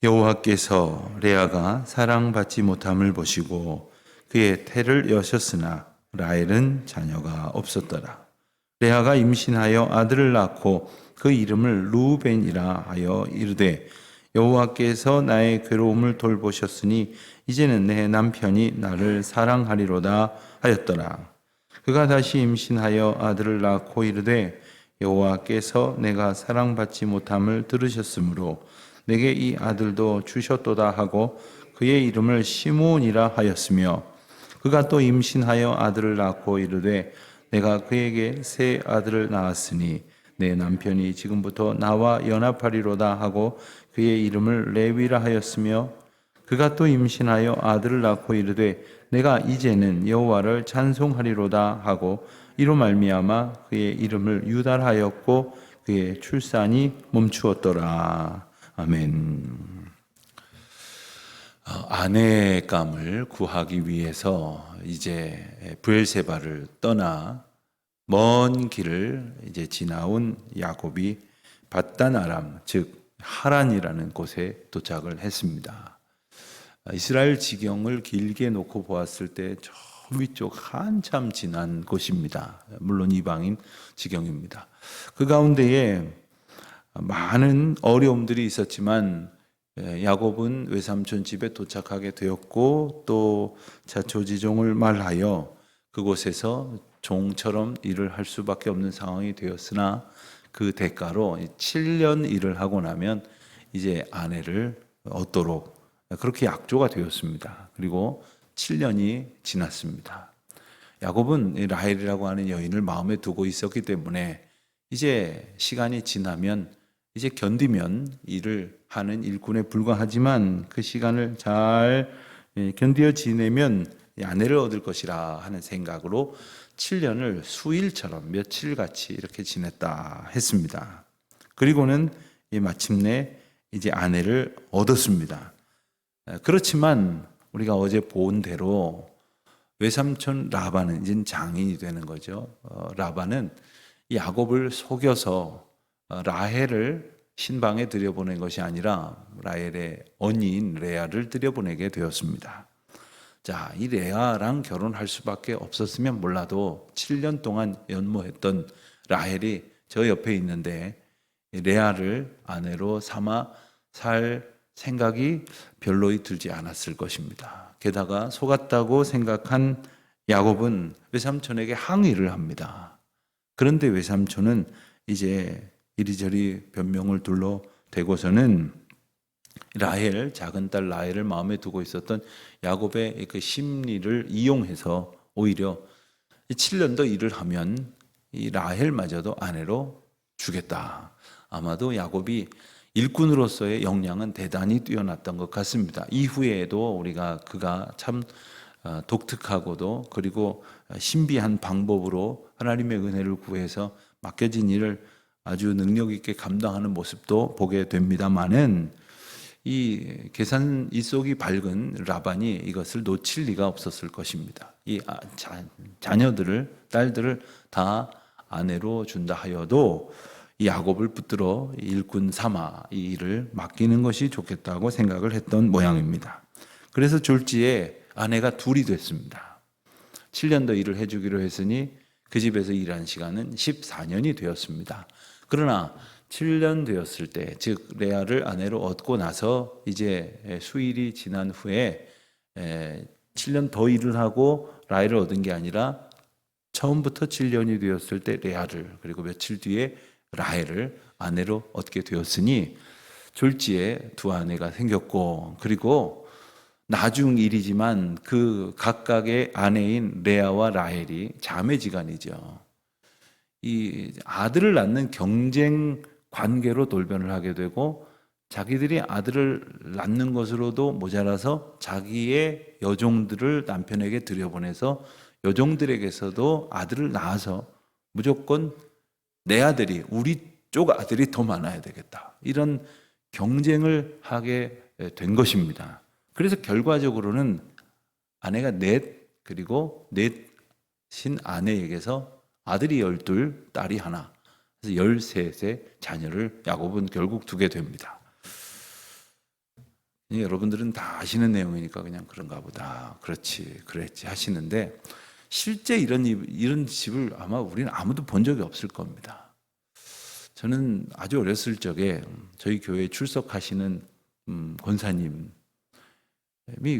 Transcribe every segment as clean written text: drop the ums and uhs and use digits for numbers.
여호와께서 레아가 사랑받지 못함을 보시고 그의 태를 여셨으나 라헬은 자녀가 없었더라. 레아가 임신하여 아들을 낳고 그 이름을 루벤이라 하여 이르되 여호와께서 나의 괴로움을 돌보셨으니 이제는 내 남편이 나를 사랑하리로다 하였더라. 그가 다시 임신하여 아들을 낳고 이르되 여호와께서 내가 사랑받지 못함을 들으셨으므로 내게 이 아들도 주셨도다 하고 그의 이름을 시므온이라 하였으며 그가 또 임신하여 아들을 낳고 이르되 내가 그에게 새 아들을 낳았으니 내 남편이 지금부터 나와 연합하리로다 하고 그의 이름을 레위라 하였으며 그가 또 임신하여 아들을 낳고 이르되 내가 이제는 여호와를 찬송하리로다 하고 이로 말미암아 그의 이름을 유다라 하였고 그의 출산이 멈추었더라. 아멘. 아내감을 구하기 위해서 이제 브엘세바를 떠나 먼 길을 이제 지나온 야곱이 밧단 아람, 즉 하란이라는 곳에 도착을 했습니다. 이스라엘 지경을 길게 놓고 보았을 때 저 위쪽 한참 지난 곳입니다. 물론 이방인 지경입니다. 그 가운데에 많은 어려움들이 있었지만 야곱은 외삼촌 집에 도착하게 되었고 또 자초지종을 말하여 그곳에서 종처럼 일을 할 수밖에 없는 상황이 되었으나 그 대가로 7년 일을 하고 나면 이제 아내를 얻도록 그렇게 약조가 되었습니다. 그리고 7년이 지났습니다. 야곱은 라헬이라고 하는 여인을 마음에 두고 있었기 때문에 이제 시간이 지나면 이제 견디면 일을 하는 일꾼에 불과하지만 그 시간을 잘 견디어 지내면 아내를 얻을 것이라 하는 생각으로 7년을 수일처럼 며칠같이 이렇게 지냈다 했습니다. 그리고는 마침내 이제 아내를 얻었습니다. 그렇지만 우리가 어제 본 대로 외삼촌 라반은 이제 장인이 되는 거죠. 라반은 야곱을 속여서 라헬을 신방에 들여보낸 것이 아니라 라헬의 언니인 레아를 들여보내게 되었습니다. 자, 이 레아랑 결혼할 수밖에 없었으면 몰라도 7년 동안 연모했던 라헬이 저 옆에 있는데 레아를 아내로 삼아 살 생각이 별로이 들지 않았을 것입니다. 게다가 속았다고 생각한 야곱은 외삼촌에게 항의를 합니다. 그런데 외삼촌은 이제 이리저리 변명을 둘러대고서는 라헬, 작은 딸 라헬을 마음에 두고 있었던 야곱의 그 심리를 이용해서 오히려 7년도 일을 하면 이 라헬마저도 아내로 주겠다. 아마도 야곱이 일꾼으로서의 역량은 대단히 뛰어났던 것 같습니다. 이후에도 우리가 그가 참 독특하고도 그리고 신비한 방법으로 하나님의 은혜를 구해서 맡겨진 일을 아주 능력 있게 감당하는 모습도 보게 됩니다만은 이 계산이 속이 밝은 라반이 이것을 놓칠 리가 없었을 것입니다. 이 자녀들을 딸들을 다 아내로 준다 하여도 이 야곱을 붙들어 일꾼 삼아 이 일을 맡기는 것이 좋겠다고 생각을 했던 모양입니다. 그래서 졸지에 아내가 둘이 됐습니다. 7년도 일을 해주기로 했으니 그 집에서 일한 시간은 14년이 되었습니다. 그러나 7년 되었을 때, 즉 레아를 아내로 얻고 나서 이제 수일이 지난 후에 7년 더 일을 하고 라헬을 얻은 게 아니라 처음부터 7년이 되었을 때 레아를 그리고 며칠 뒤에 라헬을 아내로 얻게 되었으니 졸지에 두 아내가 생겼고 그리고 나중 일이지만 그 각각의 아내인 레아와 라헬이 자매지간이죠. 이 아들을 낳는 경쟁 관계로 돌변을 하게 되고 자기들이 아들을 낳는 것으로도 모자라서 자기의 여종들을 남편에게 들여보내서 여종들에게서도 아들을 낳아서 무조건 내 아들이 우리 쪽 아들이 더 많아야 되겠다. 이런 경쟁을 하게 된 것입니다. 그래서 결과적으로는 아내가 넷 그리고 넷인 아내에게서 아들이 12, 딸이 하나. 그래서 13의 자녀를 야곱은 결국 두게 됩니다. 여러분들은 다 아시는 내용이니까 그냥 그런가 보다. 그렇지, 그랬지 하시는데 실제 이런 집을 아마 우리는 아무도 본 적이 없을 겁니다. 저는 아주 어렸을 적에 저희 교회에 출석하시는 권사님이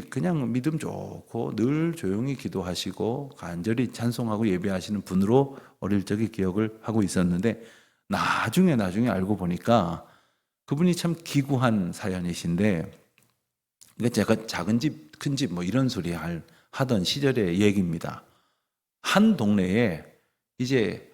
그냥 믿음 좋고 늘 조용히 기도하시고 간절히 찬송하고 예배하시는 분으로 어릴 적에 기억을 하고 있었는데 나중에 알고 보니까 그분이 참 기구한 사연이신데, 그러니까 제가 작은 집, 큰 집 뭐 이런 소리 하던 시절의 얘기입니다. 한 동네에 이제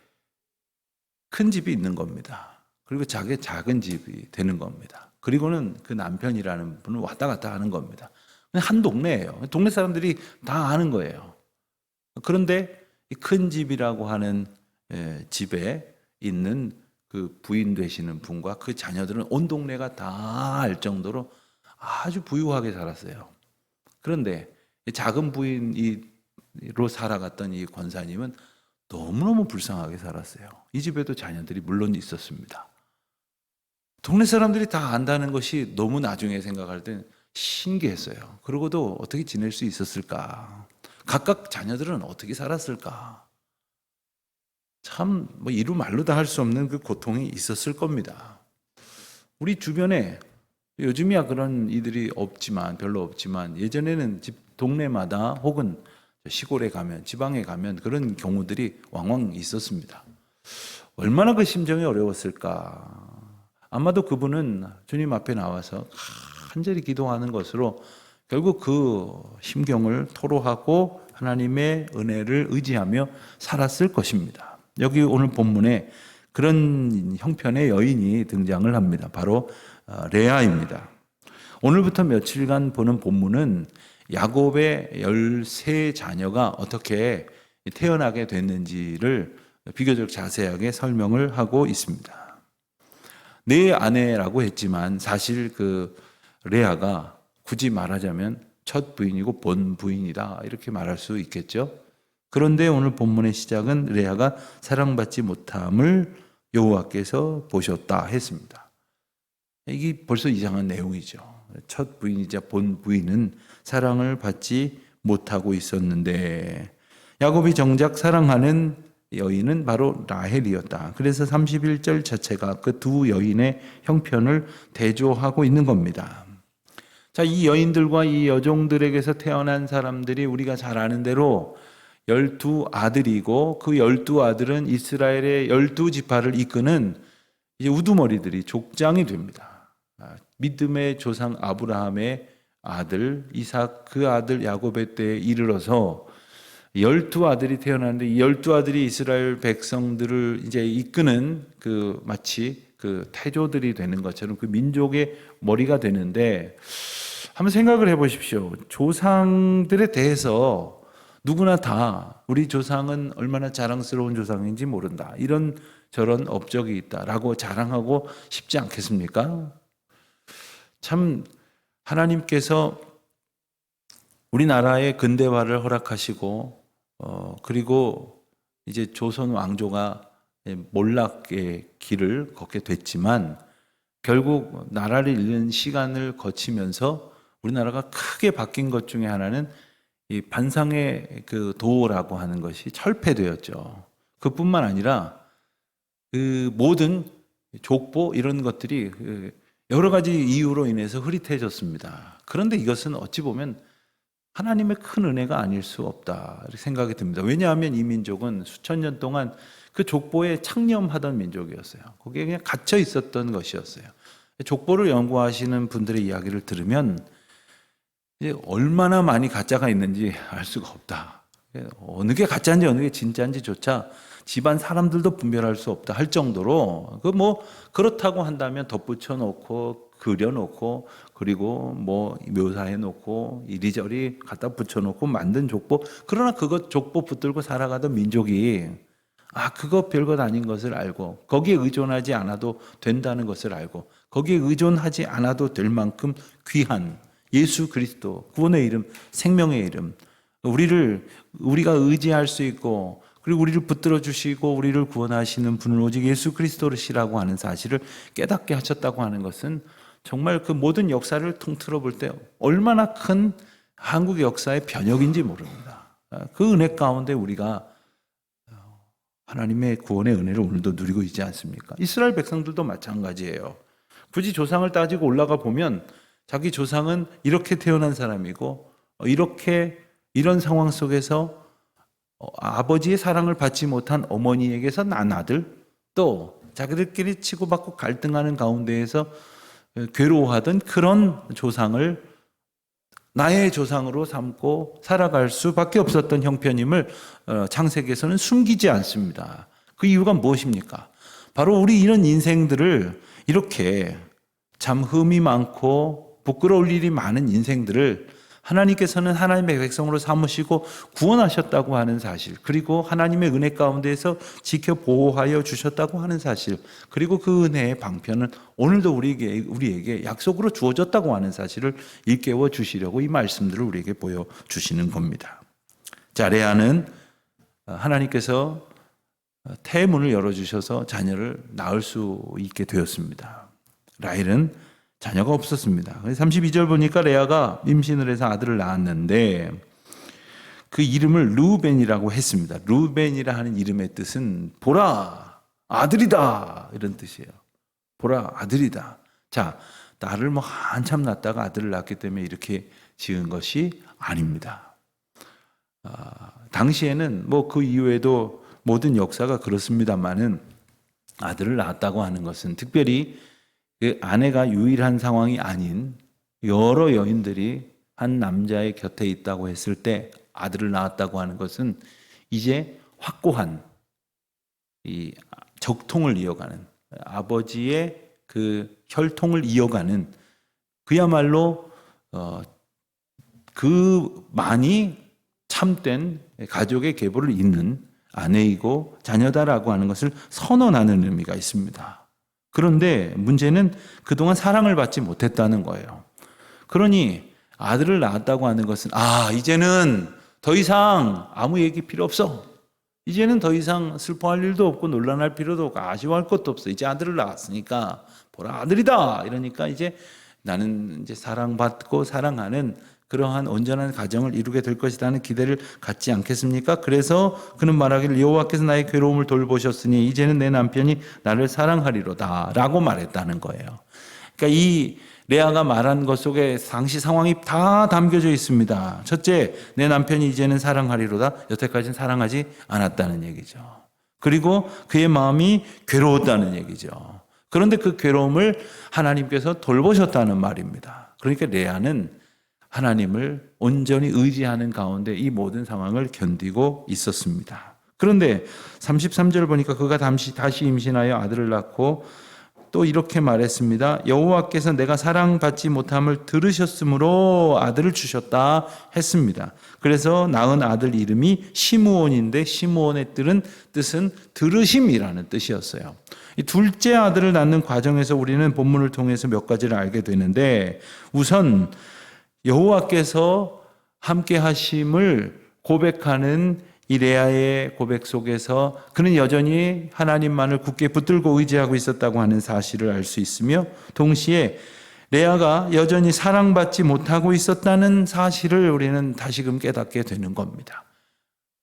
큰 집이 있는 겁니다. 그리고 자기 작은 집이 되는 겁니다. 그리고는 그 남편이라는 분은 왔다 갔다 하는 겁니다. 한 동네예요. 동네 사람들이 다 아는 거예요. 그런데 이 큰 집이라고 하는 집에 있는 그 부인 되시는 분과 그 자녀들은 온 동네가 다 알 정도로 아주 부유하게 살았어요. 그런데 작은 부인으로 살아갔던 이 권사님은 너무너무 불쌍하게 살았어요. 이 집에도 자녀들이 물론 있었습니다. 동네 사람들이 다 안다는 것이 너무 나중에 생각할 땐 신기했어요. 그러고도 어떻게 지낼 수 있었을까? 각각 자녀들은 어떻게 살았을까? 참 뭐 이루 말로 다 할 수 없는 그 고통이 있었을 겁니다. 우리 주변에 요즘이야 그런 이들이 별로 없지만 예전에는 집 동네마다 혹은 시골에 가면 지방에 가면 그런 경우들이 왕왕 있었습니다. 얼마나 그 심정이 어려웠을까? 아마도 그분은 주님 앞에 나와서 간절히 기도하는 것으로 결국 그 심경을 토로하고 하나님의 은혜를 의지하며 살았을 것입니다. 여기 오늘 본문에 그런 형편의 여인이 등장을 합니다. 바로 레아입니다. 오늘부터 며칠간 보는 본문은 야곱의 13자녀가 어떻게 태어나게 됐는지를 비교적 자세하게 설명을 하고 있습니다. 네 아내라고 했지만 사실 그 레아가 굳이 말하자면 첫 부인이고 본 부인이다 이렇게 말할 수 있겠죠. 그런데 오늘 본문의 시작은 레아가 사랑받지 못함을 여호와께서 보셨다 했습니다. 이게 벌써 이상한 내용이죠. 첫 부인이자 본 부인은 사랑을 받지 못하고 있었는데 야곱이 정작 사랑하는 여인은 바로 라헬이었다. 그래서 31절 자체가 그 두 여인의 형편을 대조하고 있는 겁니다. 자, 이 여인들과 이 여종들에게서 태어난 사람들이 우리가 잘 아는 대로 12아들이고 그 12아들은 이스라엘의 12지파를 이끄는 이제 우두머리들이 족장이 됩니다. 믿음의 조상 아브라함의 아들 이삭 그 아들 야곱의 때에 이르러서 12아들이 태어났는데 이 12아들이 이스라엘 백성들을 이제 이끄는 그 마치 그 태조들이 되는 것처럼 그 민족의 머리가 되는데 한번 생각을 해 보십시오. 조상들에 대해서 누구나 다 우리 조상은 얼마나 자랑스러운 조상인지 모른다. 이런 저런 업적이 있다라고 자랑하고 싶지 않겠습니까? 참 하나님께서 우리나라의 근대화를 허락하시고 그리고 이제 조선 왕조가 몰락의 길을 걷게 됐지만 결국 나라를 잃는 시간을 거치면서 우리나라가 크게 바뀐 것 중에 하나는 이 반상의 그 도라고 하는 것이 철폐되었죠. 그뿐만 아니라 그 모든 족보 이런 것들이 여러 가지 이유로 인해서 흐릿해졌습니다. 그런데 이것은 어찌 보면 하나님의 큰 은혜가 아닐 수 없다 이렇게 생각이 듭니다. 왜냐하면 이 민족은 수천 년 동안 그 족보에 창념하던 민족이었어요. 거기에 그냥 갇혀 있었던 것이었어요. 족보를 연구하시는 분들의 이야기를 들으면 이제 얼마나 많이 가짜가 있는지 알 수가 없다. 어느 게 가짜인지 어느 게 진짜인지조차 집안 사람들도 분별할 수 없다 할 정도로 그 뭐 그렇다고 한다면 덧붙여 놓고 그려 놓고 그리고 뭐 묘사해 놓고 이리저리 갖다 붙여 놓고 만든 족보, 그러나 그것 족보 붙들고 살아가던 민족이 그거 별것 아닌 것을 알고 거기에 의존하지 않아도 된다는 것을 알고 거기에 의존하지 않아도 될 만큼 귀한 예수 그리스도 구원의 이름, 생명의 이름, 우리가 의지할 수 있고 그리고 우리를 붙들어 주시고 우리를 구원하시는 분은 오직 예수 그리스도시라고 하는 사실을 깨닫게 하셨다고 하는 것은 정말 그 모든 역사를 통틀어 볼 때 얼마나 큰 한국의 역사의 변혁인지 모릅니다. 그 은혜 가운데 우리가 하나님의 구원의 은혜를 오늘도 누리고 있지 않습니까? 이스라엘 백성들도 마찬가지예요. 굳이 조상을 따지고 올라가 보면 자기 조상은 이렇게 태어난 사람이고 이런 상황 속에서 아버지의 사랑을 받지 못한 어머니에게서 난 아들, 또 자기들끼리 치고받고 갈등하는 가운데에서 괴로워하던 그런 조상을 나의 조상으로 삼고 살아갈 수밖에 없었던 형편임을 창세기에서는 숨기지 않습니다. 그 이유가 무엇입니까? 바로 우리 이런 인생들을 이렇게 참 흠이 많고 부끄러울 일이 많은 인생들을 하나님께서는 하나님의 백성으로 삼으시고 구원하셨다고 하는 사실, 그리고 하나님의 은혜 가운데에서 지켜 보호하여 주셨다고 하는 사실, 그리고 그 은혜의 방편은 오늘도 우리에게 약속으로 주어졌다고 하는 사실을 일깨워 주시려고 이 말씀들을 우리에게 보여주시는 겁니다. 자, 레아는 하나님께서 태문을 열어주셔서 자녀를 낳을 수 있게 되었습니다. 라헬은 자녀가 없었습니다. 32절 보니까 레아가 임신을 해서 아들을 낳았는데 그 이름을 르우벤이라고 했습니다. 르우벤이라 하는 이름의 뜻은 보라 아들이다 이런 뜻이에요. 보라 아들이다. 자, 딸을 한참 낳다가 아들을 낳기 때문에 이렇게 지은 것이 아닙니다. 당시에는 그 이후에도 모든 역사가 그렇습니다만은 아들을 낳았다고 하는 것은 특별히 그 아내가 유일한 상황이 아닌 여러 여인들이 한 남자의 곁에 있다고 했을 때 아들을 낳았다고 하는 것은 이제 확고한 이 적통을 이어가는 아버지의 그 혈통을 이어가는 그야말로 그 많이 참된 가족의 계보를 잇는 아내이고 자녀다라고 하는 것을 선언하는 의미가 있습니다. 그런데 문제는 그동안 사랑을 받지 못했다는 거예요. 그러니 아들을 낳았다고 하는 것은 이제는 더 이상 아무 얘기 필요 없어. 이제는 더 이상 슬퍼할 일도 없고 논란할 필요도 없고 아쉬워할 것도 없어. 이제 아들을 낳았으니까 보라 아들이다. 이러니까 이제 나는 이제 사랑받고 사랑하는 그러한 온전한 가정을 이루게 될 것이다 하는 기대를 갖지 않겠습니까? 그래서 그는 말하기를 여호와께서 나의 괴로움을 돌보셨으니 이제는 내 남편이 나를 사랑하리로다 라고 말했다는 거예요. 그러니까 이 레아가 말한 것 속에 당시 상황이 다 담겨져 있습니다. 첫째, 내 남편이 이제는 사랑하리로다. 여태까지는 사랑하지 않았다는 얘기죠. 그리고 그의 마음이 괴로웠다는 얘기죠. 그런데 그 괴로움을 하나님께서 돌보셨다는 말입니다. 그러니까 레아는 하나님을 온전히 의지하는 가운데 이 모든 상황을 견디고 있었습니다. 그런데 33절 보니까 그가 다시 임신하여 아들을 낳고 또 이렇게 말했습니다. 여호와께서 내가 사랑받지 못함을 들으셨으므로 아들을 주셨다 했습니다. 그래서 낳은 아들 이름이 시므온인데 시므온의 뜻은 들으심이라는 뜻이었어요. 이 둘째 아들을 낳는 과정에서 우리는 본문을 통해서 몇 가지를 알게 되는데 우선 여호와께서 함께 하심을 고백하는 이 레아의 고백 속에서 그는 여전히 하나님만을 굳게 붙들고 의지하고 있었다고 하는 사실을 알 수 있으며 동시에 레아가 여전히 사랑받지 못하고 있었다는 사실을 우리는 다시금 깨닫게 되는 겁니다.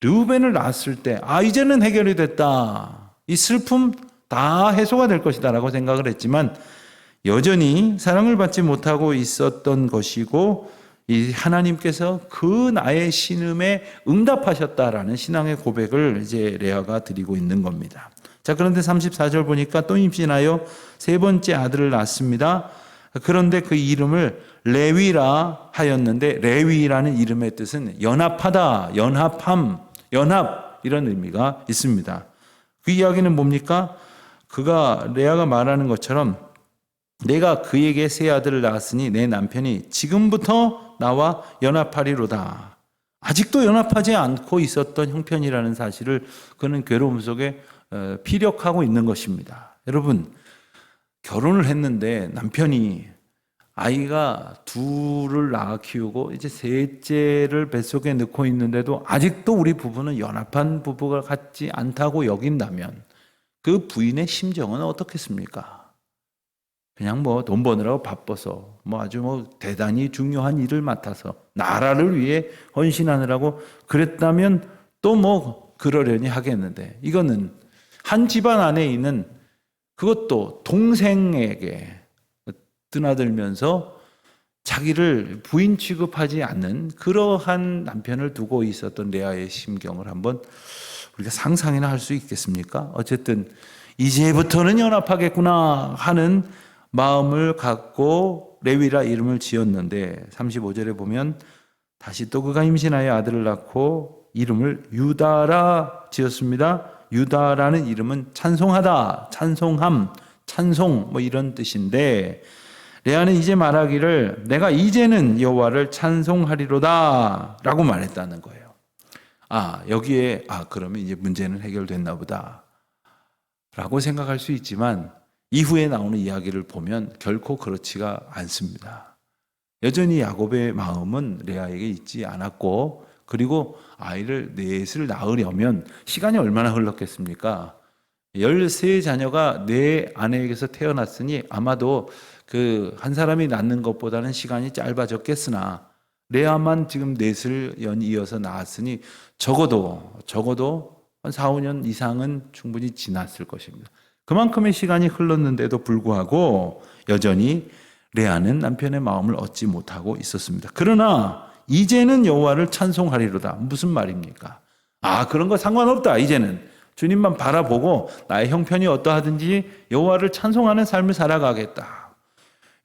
르우벤을 낳았을 때 이제는 해결이 됐다. 이 슬픔 다 해소가 될 것이다 라고 생각을 했지만 여전히 사랑을 받지 못하고 있었던 것이고 이 하나님께서 그 나의 신음에 응답하셨다라는 신앙의 고백을 이제 레아가 드리고 있는 겁니다. 자, 그런데 34절 보니까 또 임신하여 세 번째 아들을 낳습니다. 그런데 그 이름을 레위라 하였는데 레위라는 이름의 뜻은 연합하다, 연합함, 연합 이런 의미가 있습니다. 그 이야기는 뭡니까? 레아가 말하는 것처럼 내가 그에게 세 아들을 낳았으니 내 남편이 지금부터 나와 연합하리로다. 아직도 연합하지 않고 있었던 형편이라는 사실을 그는 괴로움 속에 피력하고 있는 것입니다. 여러분, 결혼을 했는데 남편이 아이가 둘을 낳아 키우고 이제 셋째를 뱃속에 넣고 있는데도 아직도 우리 부부는 연합한 부부가 같지 않다고 여긴다면 그 부인의 심정은 어떻겠습니까? 그냥 뭐 돈 버느라고 바빠서 아주 대단히 중요한 일을 맡아서 나라를 위해 헌신하느라고 그랬다면 또 그러려니 하겠는데, 이거는 한 집안 안에 있는, 그것도 동생에게 드나들면서 자기를 부인 취급하지 않는 그러한 남편을 두고 있었던 레아의 심경을 한번 우리가 상상이나 할 수 있겠습니까? 어쨌든 이제부터는 연합하겠구나 하는 마음을 갖고 레위라 이름을 지었는데, 35절에 보면 다시 또 그가 임신하여 아들을 낳고 이름을 유다라 지었습니다. 유다라는 이름은 찬송하다, 찬송함, 찬송 이런 뜻인데, 레아는 이제 말하기를 내가 이제는 여호와를 찬송하리로다 라고 말했다는 거예요. 여기에 그러면 이제 문제는 해결됐나 보다 라고 생각할 수 있지만, 이후에 나오는 이야기를 보면 결코 그렇지가 않습니다. 여전히 야곱의 마음은 레아에게 있지 않았고, 그리고 아이를 넷을 낳으려면 시간이 얼마나 흘렀겠습니까? 13자녀가 네 아내에게서 태어났으니 아마도 그 한 사람이 낳는 것보다는 시간이 짧아졌겠으나, 레아만 지금 넷을 이어서 낳았으니 적어도 한 4, 5년 이상은 충분히 지났을 것입니다. 그만큼의 시간이 흘렀는데도 불구하고 여전히 레아는 남편의 마음을 얻지 못하고 있었습니다. 그러나 이제는 여호와를 찬송하리로다. 무슨 말입니까? 그런 거 상관없다. 이제는 주님만 바라보고 나의 형편이 어떠하든지 여호와를 찬송하는 삶을 살아가겠다.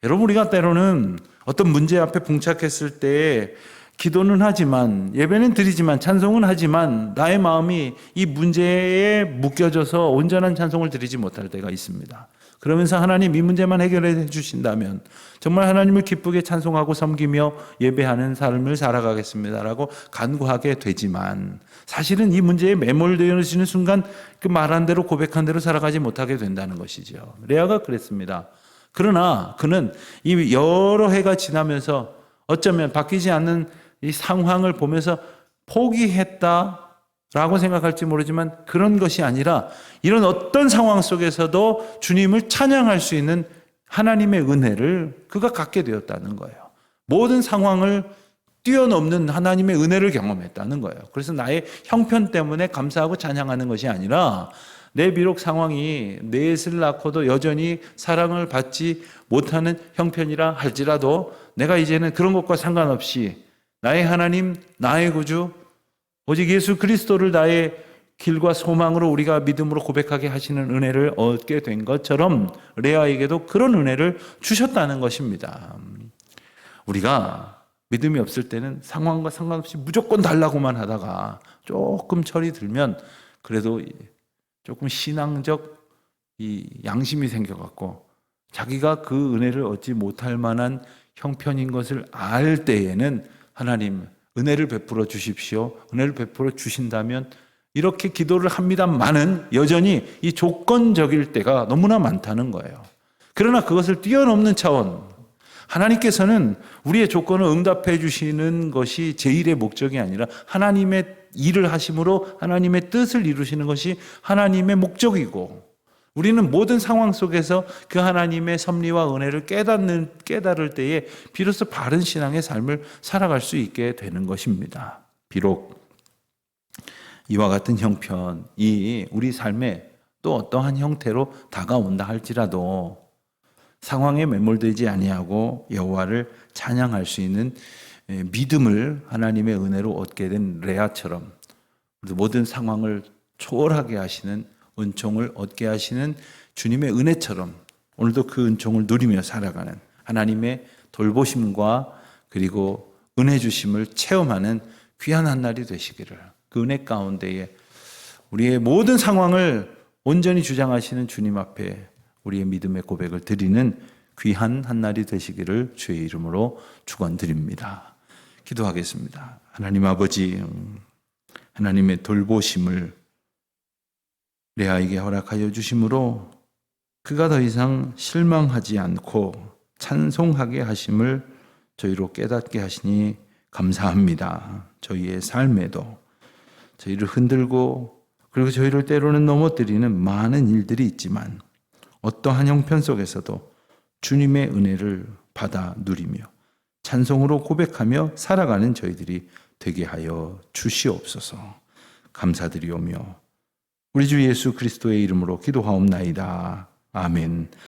여러분, 우리가 때로는 어떤 문제 앞에 봉착했을 때 기도는 하지만, 예배는 드리지만, 찬송은 하지만 나의 마음이 이 문제에 묶여져서 온전한 찬송을 드리지 못할 때가 있습니다. 그러면서 하나님 이 문제만 해결해 주신다면 정말 하나님을 기쁘게 찬송하고 섬기며 예배하는 삶을 살아가겠습니다라고 간구하게 되지만, 사실은 이 문제에 매몰되어지는 순간 그 말한 대로, 고백한 대로 살아가지 못하게 된다는 것이죠. 레아가 그랬습니다. 그러나 그는 이 여러 해가 지나면서 어쩌면 바뀌지 않는 이 상황을 보면서 포기했다라고 생각할지 모르지만, 그런 것이 아니라 이런 어떤 상황 속에서도 주님을 찬양할 수 있는 하나님의 은혜를 그가 갖게 되었다는 거예요. 모든 상황을 뛰어넘는 하나님의 은혜를 경험했다는 거예요. 그래서 나의 형편 때문에 감사하고 찬양하는 것이 아니라, 내 비록 상황이 넷을 낳고도 여전히 사랑을 받지 못하는 형편이라 할지라도 내가 이제는 그런 것과 상관없이 나의 하나님, 나의 구주, 오직 예수 그리스도를 나의 길과 소망으로 우리가 믿음으로 고백하게 하시는 은혜를 얻게 된 것처럼 레아에게도 그런 은혜를 주셨다는 것입니다. 우리가 믿음이 없을 때는 상황과 상관없이 무조건 달라고만 하다가 조금 철이 들면 그래도 조금 신앙적 이 양심이 생겨갖고 자기가 그 은혜를 얻지 못할 만한 형편인 것을 알 때에는 하나님 은혜를 베풀어 주십시오. 은혜를 베풀어 주신다면 이렇게 기도를 합니다만은 여전히 이 조건적일 때가 너무나 많다는 거예요. 그러나 그것을 뛰어넘는 차원, 하나님께서는 우리의 조건을 응답해 주시는 것이 제일의 목적이 아니라 하나님의 일을 하심으로 하나님의 뜻을 이루시는 것이 하나님의 목적이고, 우리는 모든 상황 속에서 그 하나님의 섭리와 은혜를 깨달을 때에 비로소 바른 신앙의 삶을 살아갈 수 있게 되는 것입니다. 비록 이와 같은 형편이 우리 삶에 또 어떠한 형태로 다가온다 할지라도 상황에 매몰되지 아니하고 여호와를 찬양할 수 있는 믿음을 하나님의 은혜로 얻게 된 레아처럼 모든 상황을 초월하게 하시는 은총을 얻게 하시는 주님의 은혜처럼 오늘도 그 은총을 누리며 살아가는 하나님의 돌보심과 그리고 은혜 주심을 체험하는 귀한 한 날이 되시기를, 그 은혜 가운데에 우리의 모든 상황을 온전히 주장하시는 주님 앞에 우리의 믿음의 고백을 드리는 귀한 한 날이 되시기를 주의 이름으로 축원드립니다. 기도하겠습니다. 하나님 아버지, 하나님의 돌보심을 레아에게 허락하여 주심으로 그가 더 이상 실망하지 않고 찬송하게 하심을 저희로 깨닫게 하시니 감사합니다. 저희의 삶에도 저희를 흔들고 그리고 저희를 때로는 넘어뜨리는 많은 일들이 있지만 어떠한 형편 속에서도 주님의 은혜를 받아 누리며 찬송으로 고백하며 살아가는 저희들이 되게 하여 주시옵소서. 감사드리오며 우리 주 예수 그리스도의 이름으로 기도하옵나이다. 아멘.